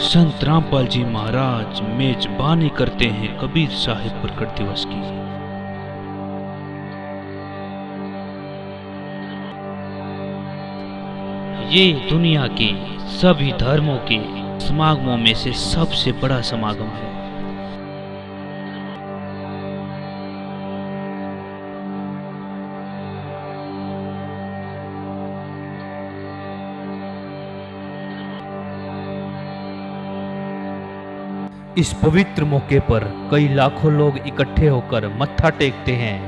संत रामपाल जी महाराज मेजबानी करते हैं कबीर साहिब प्रकट दिवस की। ये दुनिया के सभी धर्मों के समागमों में से सबसे बड़ा समागम है। इस पवित्र मौके पर कई लाखों लोग इकट्ठे होकर मत्था टेकते हैं।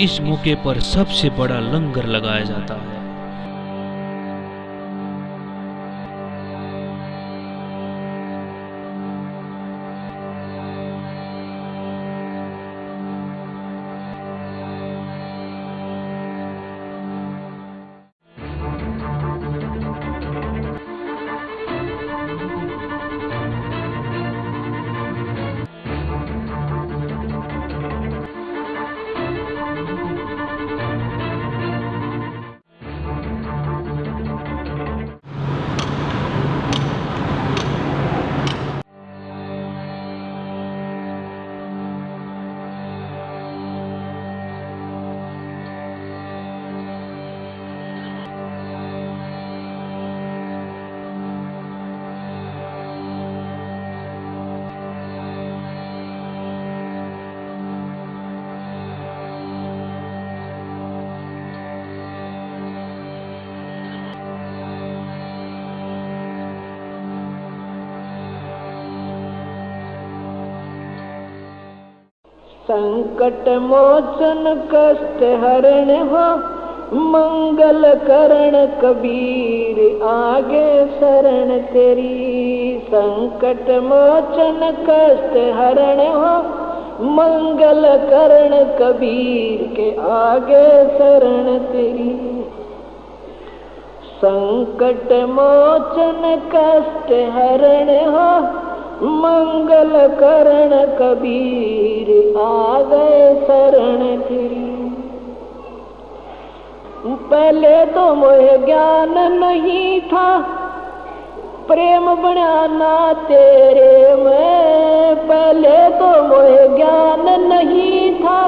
इस मौके पर सबसे बड़ा लंगर लगाया जाता है। संकट मोचन कष्ट हरण हो, मंगल करण कबीर आगे शरण तेरी। संकट मोचन कष्ट हरण हो, मंगल करण कबीर के आगे शरण तेरी। संकट मोचन कष्ट हरण हो, मंगल करण कबीर आ गए शरण तेरी। पहले तो मोह ज्ञान नहीं था, प्रेम बनाना तेरे में। पहले तो मोह ज्ञान नहीं था,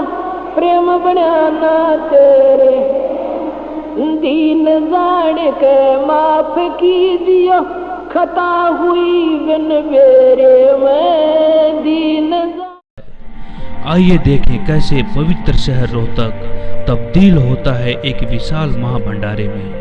प्रेम बनाना तेरे। दीन जान के माफ कीजियो, खता हुई बिन मेरे में दीन। आइए देखें कैसे पवित्र शहर रोहतक तब्दील होता है एक विशाल महाभंडारे में।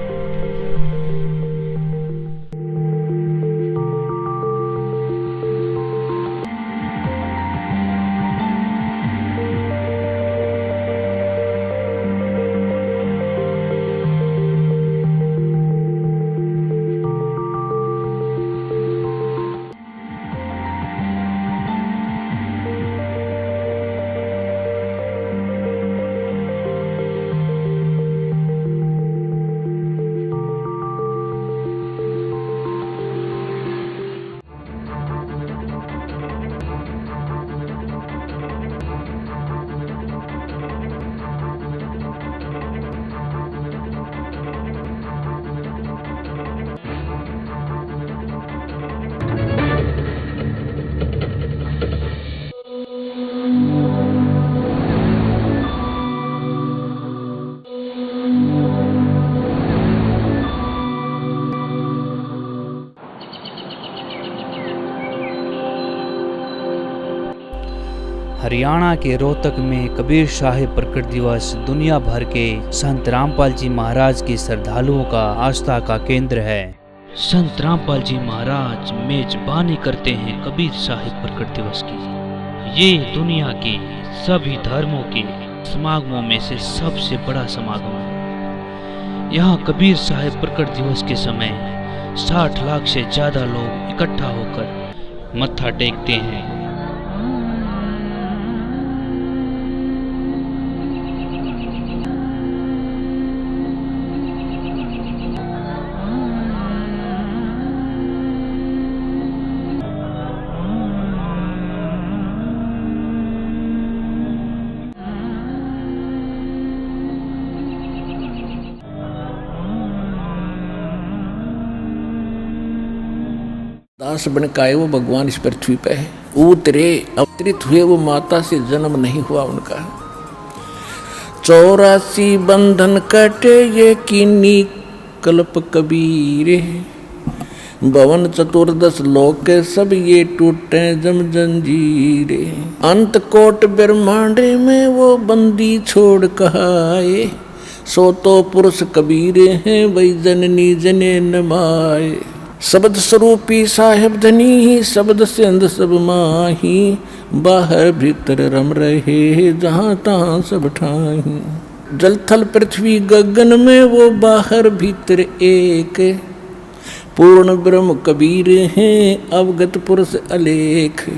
हरियाणा के रोहतक में कबीर साहिब प्रकट दिवस दुनिया भर के संत रामपाल जी महाराज के श्रद्धालुओं का आस्था का केंद्र है। संत रामपाल जी महाराज मेजबानी करते हैं कबीर साहिब प्रकट दिवस की। ये दुनिया के सभी धर्मों के समागमों में से सबसे बड़ा समागम है। यहाँ कबीर साहिब प्रकट दिवस के समय 60 लाख से ज्यादा लोग इकट्ठा होकर मत्था टेकते हैं। दास बन के आए वो भगवान इस पृथ्वी पे है, उतरे अवतरित हुए वो माता से जन्म नहीं हुआ उनका। 84 बंधन कटे ये कीनी कल्प कबीर, भवन चतुर्दश लोक के सब ये टूटे जम जंजीरे। अंत कोट ब्रह्मांड में वो बंदी छोड़ कहाए, सो तो पुरुष कबीर हैं वही जननी जने नमाए। शब्द स्वरूपी साहेब धनी ही शब्द से अंध सब माही, बाहर भीतर रम रहे जहाँ तहाँ सब ठाही। जल थल पृथ्वी गगन में वो बाहर भीतर एक, पूर्ण ब्रह्म कबीर हैं अवगत पुरुष अलेख।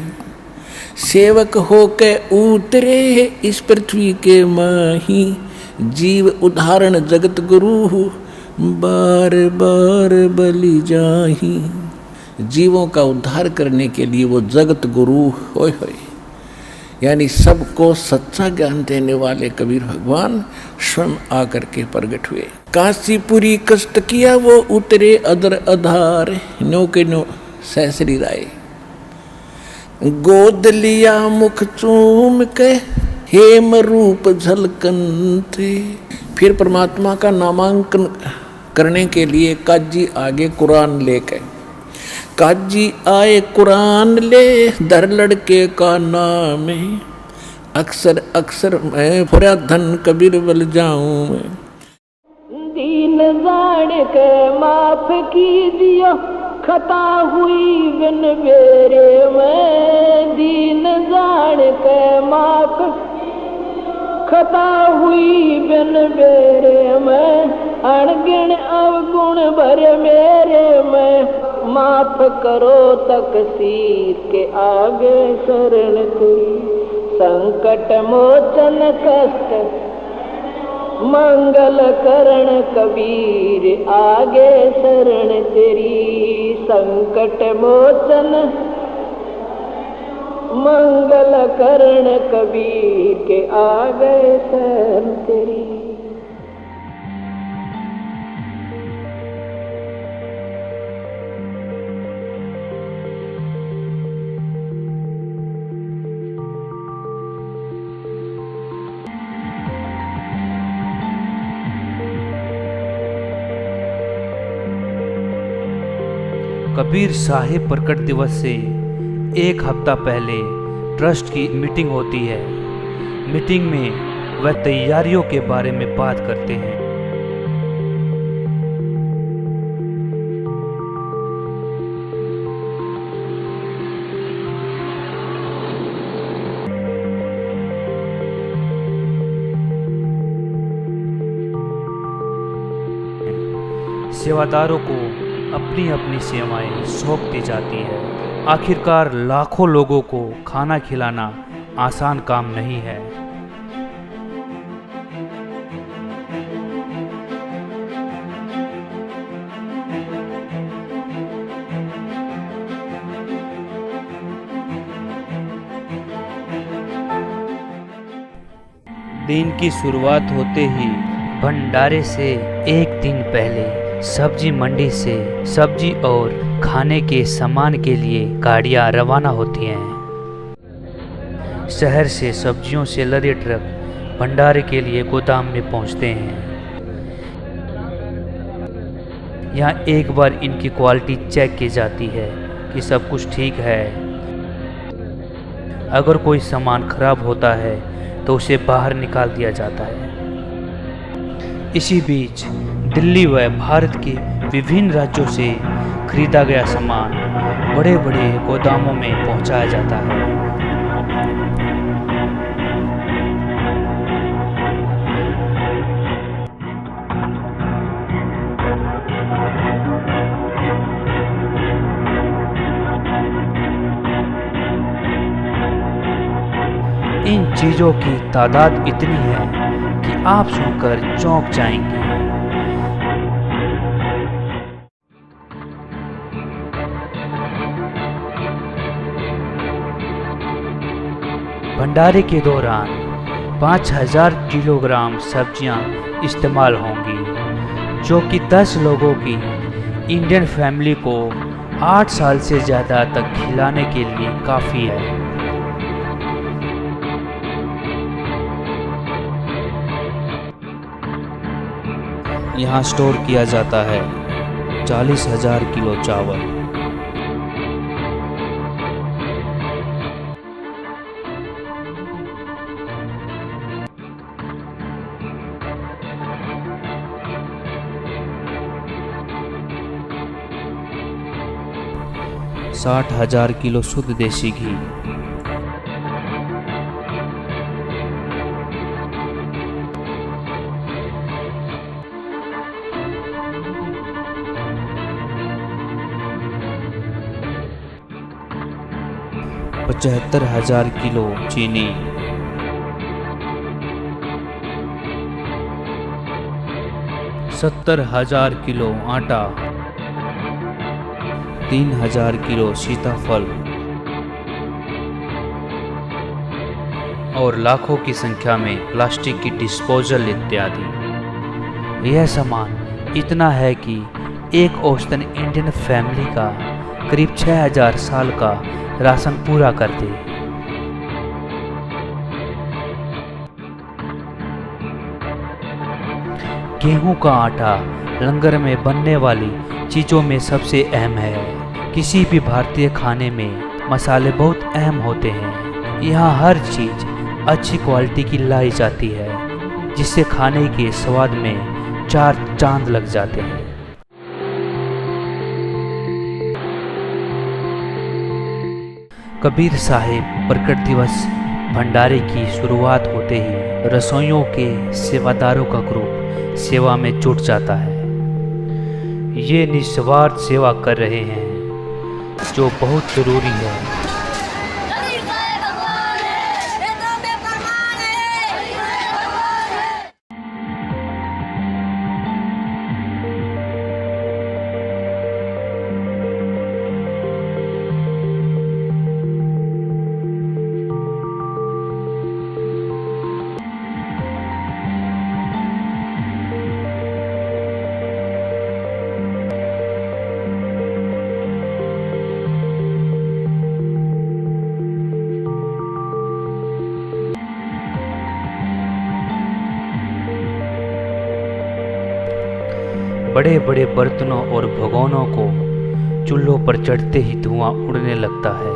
सेवक हो के उतरे इस पृथ्वी के माही, जीव उदाहरण जगत गुरु बार बार बलि जाही। जीवों का उद्धार करने के लिए वो जगत गुरु होय होय, यानी सबको सच्चा ज्ञान देने वाले कबीर भगवान स्वयं आकर के प्रगट हुए। काशीपुरी कष्ट किया वो उतरे अदर अधार, नो के नो सहसरी राय। गोद लिया मुख चूम के हेम रूप झलकन थे। फिर परमात्मा का नामांकन करने के लिए काजी आगे कुरान लेके, काजी आए कुरान ले दर लड़के का नाम है। अक्सर अक्सर मैं फुरा धन कबीर बल जाऊं मैं। दीन जान के माफ कीजियो खता हुई बिन मेरे में। दीन जान के माफ खता हुई बिन मेरे में। अणगिण अवगुण भरे मेरे में। माफ करो तकसीर के आगे शरण तेरी। संकट मोचन कष्ट मंगल करण कबीर आगे शरण तेरी। संकट मोचन मंगल करण कबीर के आगे शरण तेरी। कबीर साहिब प्रकट दिवस से एक हफ्ता पहले ट्रस्ट की मीटिंग होती है। मीटिंग में वह तैयारियों के बारे में बात करते हैं। सेवादारों को अपनी अपनी सेवाएं सौंप दी जाती है। आखिरकार लाखों लोगों को खाना खिलाना आसान काम नहीं है। दिन की शुरुआत होते ही भंडारे से एक दिन पहले सब्जी मंडी से सब्जी और खाने के सामान के लिए गाड़ियां रवाना होती हैं। शहर से सब्जियों से लदे ट्रक भंडारे के लिए गोदाम में पहुंचते हैं। यहाँ एक बार इनकी क्वालिटी चेक की जाती है कि सब कुछ ठीक है। अगर कोई सामान खराब होता है तो उसे बाहर निकाल दिया जाता है। इसी बीच दिल्ली व भारत के विभिन्न राज्यों से खरीदा गया सामान बड़े बड़े गोदामों में पहुंचाया जाता है। इन चीजों की तादाद इतनी है कि आप सुनकर चौंक जाएंगे। भंडारे के दौरान 5000 किलोग्राम सब्जियां इस्तेमाल होंगी, जो कि 10 लोगों की इंडियन फैमिली को 8 साल से ज़्यादा तक खिलाने के लिए काफ़ी है। यहाँ स्टोर किया जाता है 40,000 किलो चावल। साठ 60,000 किलो शुद्ध देसी घी, 75,000 किलो चीनी, 70,000 किलो आटा, 3,000 किलो सीताफल और लाखों की संख्या में प्लास्टिक की डिस्पोजल इत्यादि। यह सामान इतना है कि एक औसतन इंडियन फैमिली का करीब 6,000 साल का राशन पूरा कर दे। गेहूं का आटा लंगर में बनने वाली चीज़ों में सबसे अहम है। किसी भी भारतीय खाने में मसाले बहुत अहम होते हैं। यहाँ हर चीज़ अच्छी क्वालिटी की लाई जाती है, जिससे खाने के स्वाद में 4 चांद लग जाते हैं। कबीर साहिब प्रकट दिवस भंडारे की शुरुआत होते ही रसोइयों के सेवादारों का ग्रुप सेवा में जुट जाता है। ये निस्वार्थ सेवा कर रहे हैं, जो बहुत जरूरी है। बड़े बड़े बर्तनों और भगोनों को चूल्हों पर चढ़ते ही धुआं उड़ने लगता है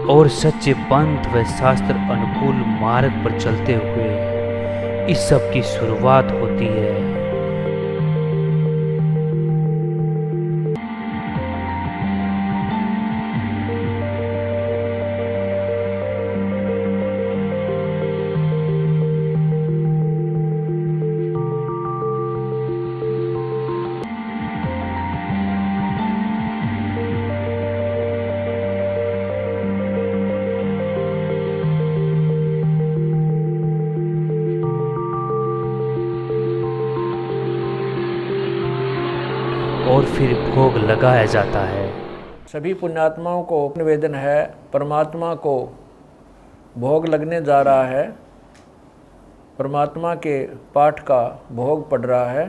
और सच्चे पंथ व शास्त्र अनुकूल मार्ग पर चलते हुए इस सब की शुरुआत होती है। और फिर भोग लगाया जाता है। सभी पुण्यात्माओं को निवेदन है, परमात्मा को भोग लगने जा रहा है। परमात्मा के पाठ का भोग पड़ रहा है।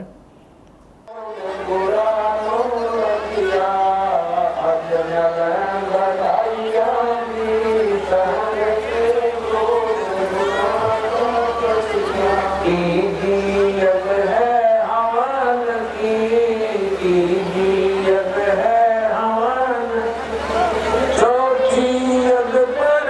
चौथी अग पर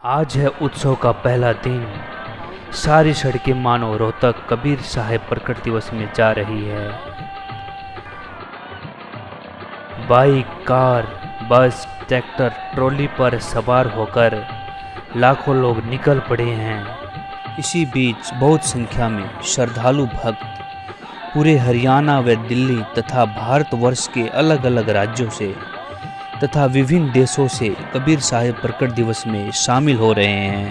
आज है उत्सव का पहला दिन। सारी सड़कें मानो रोहतक कबीर साहब प्रकट दिवस में जा रही है। बाइक, कार, बस, ट्रैक्टर, ट्रॉली पर सवार होकर लाखों लोग निकल पड़े हैं। इसी बीच बहुत संख्या में श्रद्धालु भक्त पूरे हरियाणा व दिल्ली तथा भारतवर्ष के अलग अलग राज्यों से तथा विभिन्न देशों से कबीर साहब प्रकट दिवस में शामिल हो रहे हैं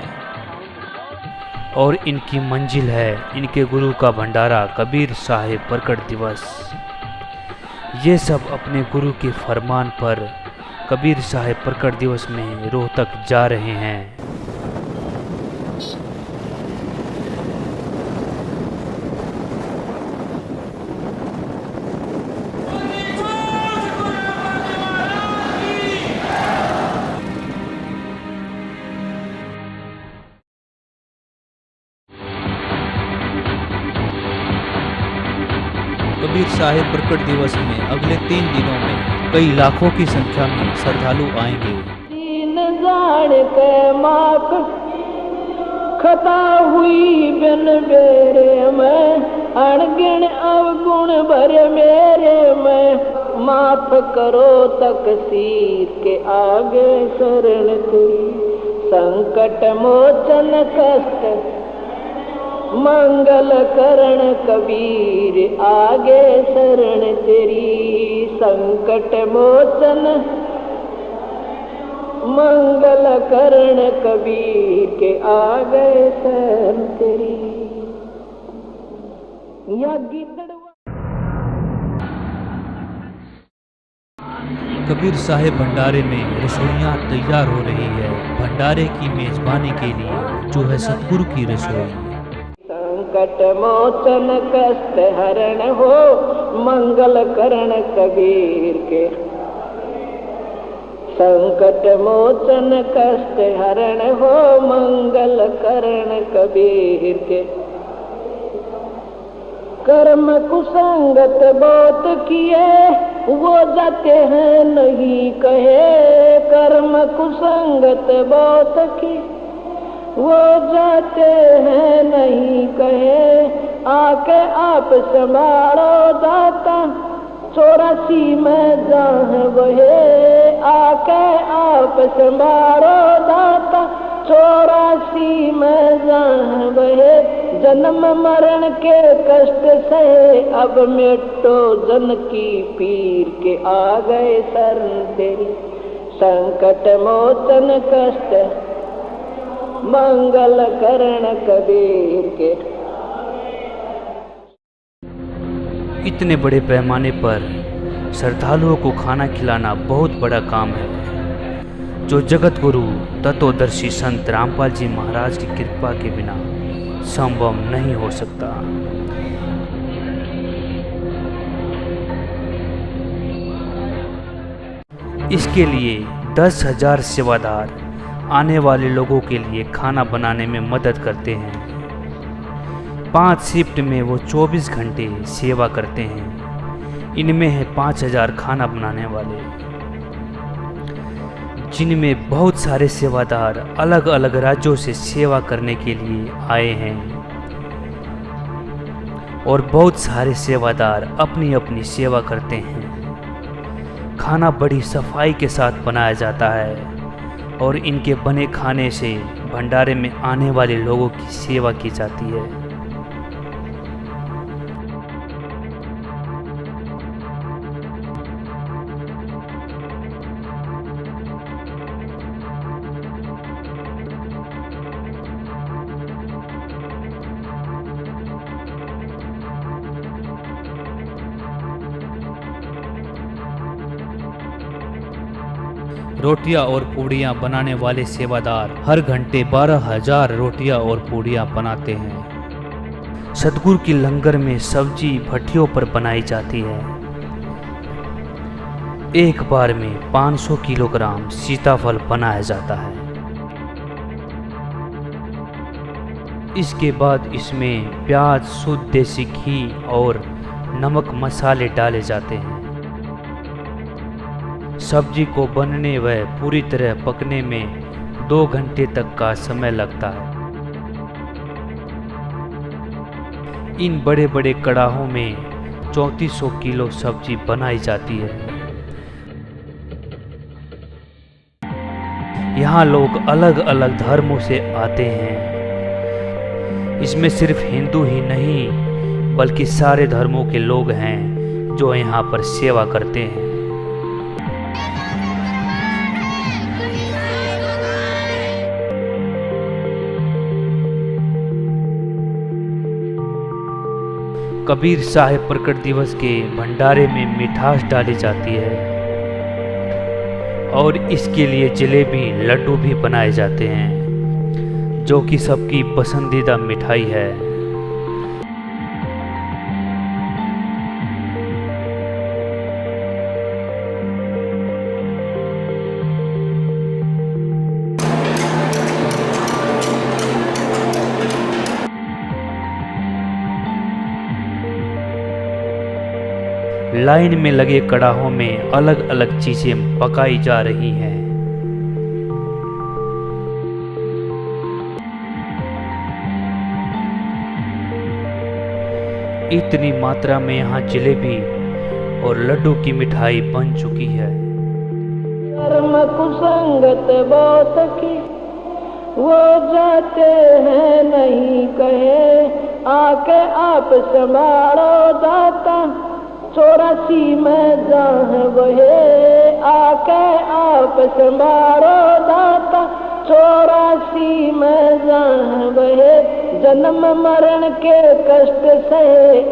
और इनकी मंजिल है इनके गुरु का भंडारा कबीर साहब प्रकट दिवस। ये सब अपने गुरु के फरमान पर कबीर साहब प्रकट दिवस में रोहतक जा रहे हैं। कबीर साहब प्रकट दिवस में अगले 3 दिनों में कई लाखों की संख्या में श्रद्धालु आएंगे। दीन जान के माप खता हुई बिन बेरे में, अणगिण अवगुण भरे मेरे में। माफ करो तकसीर के आगे शरण तेरी, संकट मोचन कष्ट मंगल करण कबीर आगे शरण तेरी। संकट मोचन मंगल करण कबीर के आगे शरण तेरी। या कबीर साहब भंडारे में रसोइयाँ तैयार हो रही है। भंडारे की मेजबानी के लिए जो है सतगुरु की रसोई। संकट मोचन कष्ट हरण हो मंगल करण कबीर के। संकट मोचन कष्ट हरण हो मंगल करण कबीर के। कर्म कुसंगत बहुत किए वो जाते हैं नहीं कहे। कर्म कुसंगत बहुत किए वो जाते हैं नहीं कहे। आके आप संभालो दाता 84 में जहाँ वहे। आके आप संभालो दाता 84 में जहाँ वहे। जन्म मरण के कष्ट सहे अब मिटो जन की पीर के आ गए शरण तेरी। संकट मोचन कष्ट मंगल करण कबीर के। इतने बड़े पैमाने पर श्रद्धालुओं को खाना खिलाना बहुत बड़ा काम है, जो जगत गुरु तत्वदर्शी संत रामपाल जी महाराज की कृपा के बिना संभव नहीं हो सकता। इसके लिए 10,000 सेवादार आने वाले लोगों के लिए खाना बनाने में मदद करते हैं। 5 शिफ्ट में वो 24 घंटे सेवा करते हैं। इनमें है 5,000 खाना बनाने वाले, जिनमें बहुत सारे सेवादार अलग अलग राज्यों से सेवा करने के लिए आए हैं और बहुत सारे सेवादार अपनी अपनी सेवा करते हैं। खाना बड़ी सफाई के साथ बनाया जाता है और इनके बने खाने से भंडारे में आने वाले लोगों की सेवा की जाती है। रोटियां और पूड़ियां बनाने वाले सेवादार हर घंटे 12,000 रोटियां और पूड़ियां बनाते हैं। सतगुरु की लंगर में सब्जी भट्टियों पर बनाई जाती है। एक बार में 500 किलोग्राम सीताफल बनाया जाता है। इसके बाद इसमें प्याज, शुद्ध देसी घी और नमक मसाले डाले जाते हैं। सब्जी को बनने व पूरी तरह पकने में 2 घंटे तक का समय लगता है। इन बड़े बड़े कड़ाहों में 3400 किलो सब्जी बनाई जाती है। यहाँ लोग अलग अलग धर्मों से आते हैं। इसमें सिर्फ हिंदू ही नहीं बल्कि सारे धर्मों के लोग हैं जो यहाँ पर सेवा करते हैं। कबीर साहिब प्रकट दिवस के भंडारे में मिठास डाली जाती है और इसके लिए जलेबी, लड्डू भी बनाए जाते हैं जो कि सबकी पसंदीदा मिठाई है। लाइन में लगे कड़ाहों में अलग अलग चीजें पकाई जा रही हैं। इतनी मात्रा में यहाँ जलेबी और लड्डू की मिठाई बन चुकी है। कर्म कुसंगत बहुत की वो जाते हैं नहीं कहे, आके आप संभालो दाता 84 में जहाँ वहे, आके आप संभालो दाता 84 में जहाँ वहे। जन्म मरण के कष्ट से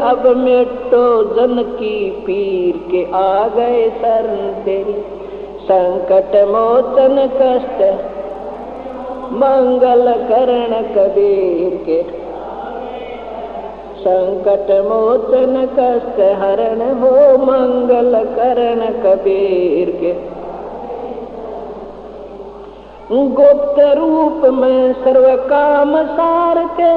अब मिटो जन की पीर के, आ गए शरण तेरी संकट मोचन कष्ट मंगल करण कबीर के। संकट मोचन कष्ट हरण हो मंगल करण कबीर के। गुप्त रूप में सर्व काम सार के,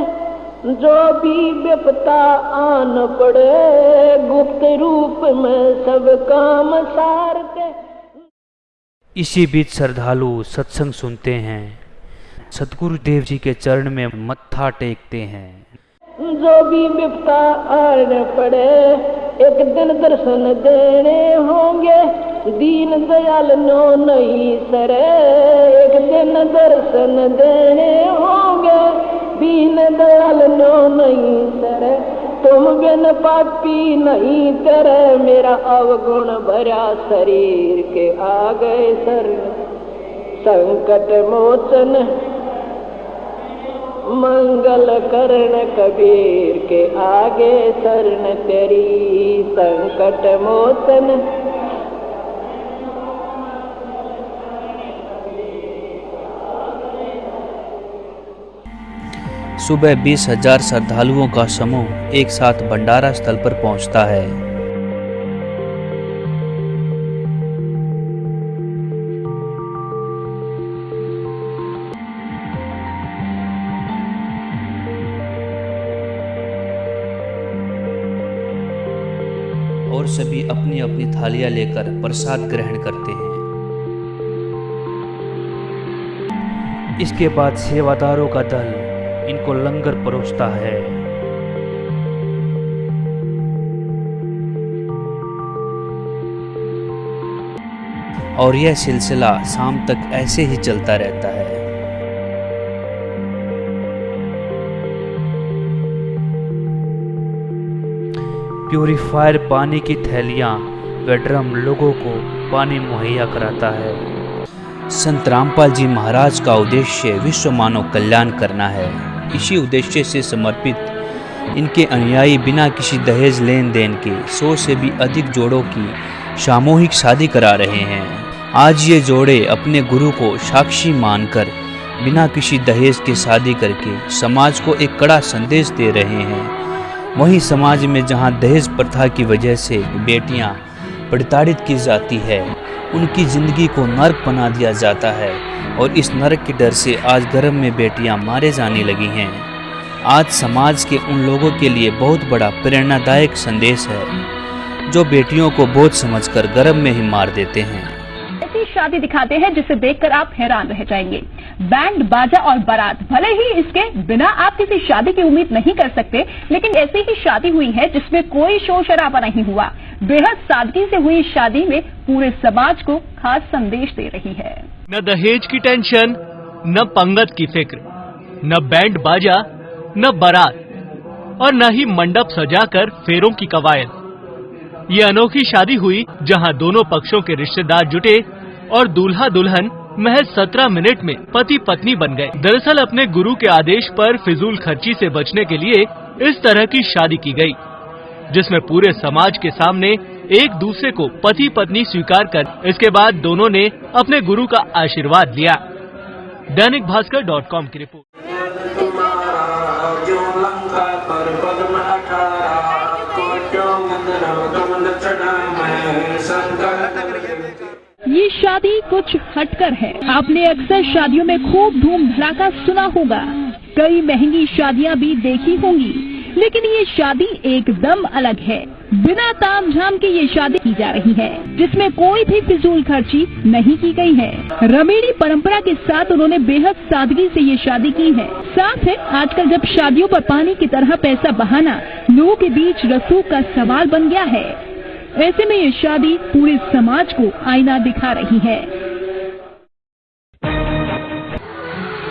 जो भी विपता आन पड़े गुप्त रूप में सब काम सार के। इसी बीच श्रद्धालु सत्संग सुनते हैं, सतगुरु देव जी के चरण में मत्था टेकते हैं। जो भी विपता आन पड़े एक दिन दर्शन देने होंगे, दीन दयाल नो नहीं सरे। एक दिन दर्शन देने होंगे, दीन दयाल नो नहीं सरे। तुम बिन पापी नहीं करे, मेरा अवगुण भरा शरीर के, आ गए शरण संकट मोचन मंगल करण कबीर के। आगे शरण तेरी संकट मोचन। सुबह 20,000 श्रद्धालुओं का समूह एक साथ भंडारा स्थल पर पहुंचता है। और सभी अपनी अपनी थालियां लेकर प्रसाद ग्रहण करते हैं। इसके बाद सेवादारों का दल इनको लंगर परोसता है। और यह सिलसिला शाम तक ऐसे ही चलता रहता है। प्यूरीफायर पानी की थैलियाँ व ड्रम लोगों को पानी मुहैया कराता है। संत रामपाल जी महाराज का उद्देश्य विश्व मानव कल्याण करना है। इसी उद्देश्य से समर्पित इनके अनुयायी बिना किसी दहेज लेन देन के 100 से भी अधिक जोड़ों की सामूहिक शादी करा रहे हैं। आज ये जोड़े अपने गुरु को साक्षी मानकर बिना किसी दहेज के शादी करके समाज को एक कड़ा संदेश दे रहे हैं। वहीं समाज में जहां दहेज प्रथा की वजह से बेटियां प्रताड़ित की जाती है, उनकी जिंदगी को नर्क बना दिया जाता है और इस नर्क के डर से आज गर्भ में बेटियां मारे जाने लगी हैं। आज समाज के उन लोगों के लिए बहुत बड़ा प्रेरणादायक संदेश है जो बेटियों को बोझ समझकर गर्भ में ही मार देते हैं। ऐसी शादी दिखाते हैं जिसे देखकर आप हैरान रह जाएंगे। बैंड बाजा और बारात, भले ही इसके बिना आप किसी शादी की उम्मीद नहीं कर सकते, लेकिन ऐसी ही शादी हुई है जिसमें कोई शोर शराबा नहीं हुआ। बेहद सादगी से हुई शादी में पूरे समाज को खास संदेश दे रही है। न दहेज की टेंशन, न पंगत की फिक्र, न बैंड बाजा, न बारात और न ही मंडप सजाकर फेरों की कवायद। ये अनोखी शादी हुई जहां दोनों पक्षों के रिश्तेदार जुटे और दूल्हा दुल्हन महज 17 मिनट में पति पत्नी बन गए। दरअसल अपने गुरु के आदेश पर फिजूल खर्ची से बचने के लिए इस तरह की शादी की गई, जिसमें पूरे समाज के सामने एक दूसरे को पति पत्नी स्वीकार कर इसके बाद दोनों ने अपने गुरु का आशीर्वाद लिया। दैनिक भास्कर.com की रिपोर्ट। ये शादी कुछ हटकर है। आपने अक्सर शादियों में खूब धूम धड़ाका सुना होगा, कई महंगी शादियां भी देखी होंगी, लेकिन ये शादी एकदम अलग है। बिना तामझाम के ये शादी की जा रही है, जिसमें कोई भी फिजूल खर्ची नहीं की गई है। रमेड़ी परंपरा के साथ उन्होंने बेहद सादगी से ये शादी की है। साथ है आजकल जब शादियों पर पानी की तरह पैसा बहाना लोगों के बीच रसूख का सवाल बन गया है, ऐसे में ये शादी पूरे समाज को आईना दिखा रही है।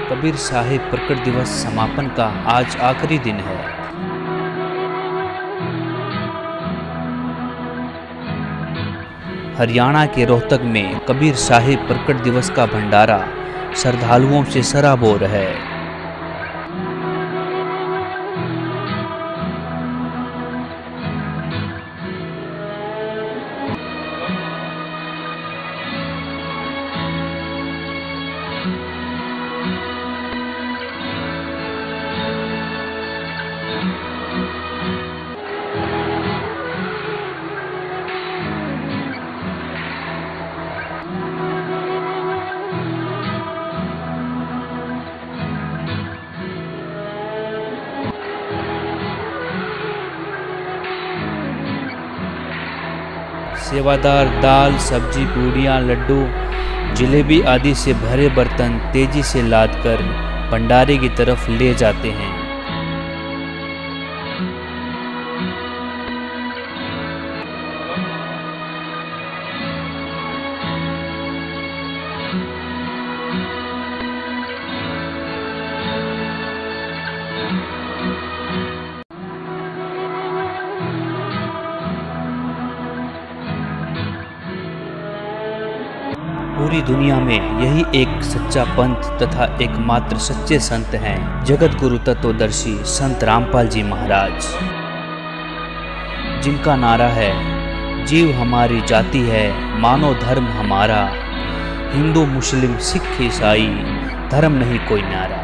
कबीर साहिब प्रकट दिवस समापन का आज आखिरी दिन है। हरियाणा के रोहतक में कबीर साहिब प्रकट दिवस का भंडारा श्रद्धालुओं से सराबोर है। सेवादार दाल, सब्जी, पूड़ियाँ, लड्डू, जलेबी आदि से भरे बर्तन तेजी से लादकर भंडारे की तरफ ले जाते हैं। पूरी दुनिया में यही एक सच्चा पंथ तथा एकमात्र सच्चे संत हैं जगत गुरु तत्वदर्शी संत रामपाल जी महाराज, जिनका नारा है जीव हमारी जाति है, मानो धर्म हमारा, हिंदू मुस्लिम सिख ईसाई धर्म नहीं कोई न्यारा।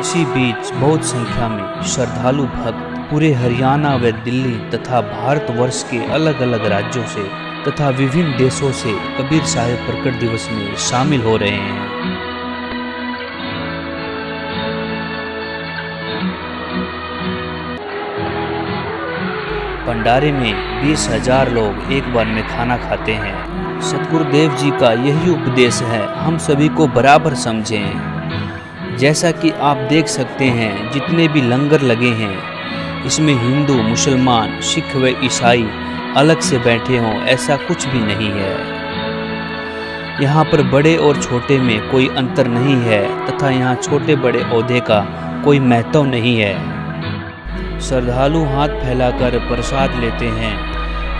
इसी बीच बहुत संख्या में श्रद्धालु भक्त पूरे हरियाणा व दिल्ली तथा भारतवर्ष के अलग अलग राज्यों से तथा विभिन्न देशों से कबीर साहिब प्रकट दिवस में शामिल हो रहे हैं। भंडारे में 20,000 लोग एक बार में खाना खाते हैं। सतगुरुदेव जी का यही उपदेश है, हम सभी को बराबर समझें। जैसा कि आप देख सकते हैं जितने भी लंगर लगे हैं, इसमें हिंदू, मुसलमान, सिख व ईसाई अलग से बैठे हों, ऐसा कुछ भी नहीं है। यहाँ पर बड़े और छोटे में कोई अंतर नहीं है तथा यहाँ छोटे बड़े ओहदे का कोई महत्व नहीं है। श्रद्धालु हाथ फैलाकर प्रसाद लेते हैं।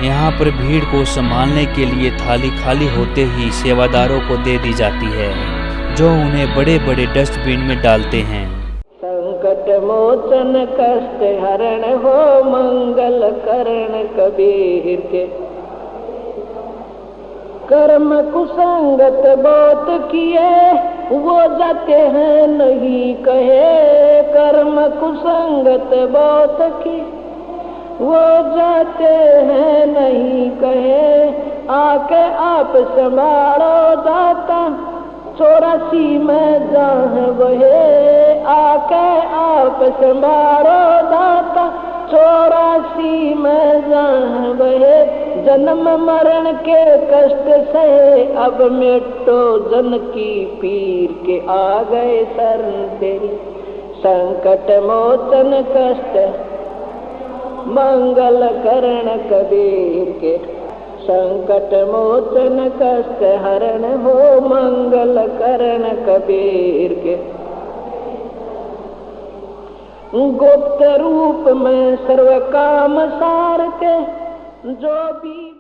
यहाँ पर भीड़ को संभालने के लिए थाली खाली होते ही सेवादारों को दे दी जाती है, जो उन्हें बड़े बड़े डस्टबिन में डालते हैं। संकट मोचन कष्ट हरण हो मंगल करण कबीर के, कर्म कुसंगत बहुत किए वो जाते हैं नहीं कहे। कर्म कुसंगत बहुत की वो जाते हैं नहीं कहे। आके आप संभालो दाता 84 में जहाँ वहे। आके आप संभालो दाता 84 में जहाँ वहे। जन्म मरण के कष्ट से अब मिटो जन की पीर के आ गए शरण तेरी। संकट मोचन कष्ट मंगल करण कबीर के। संकट मोचन कष्ट हरण हो मंगल करण कबीर के। गुप्त रूप में सर्व काम सार के जो भी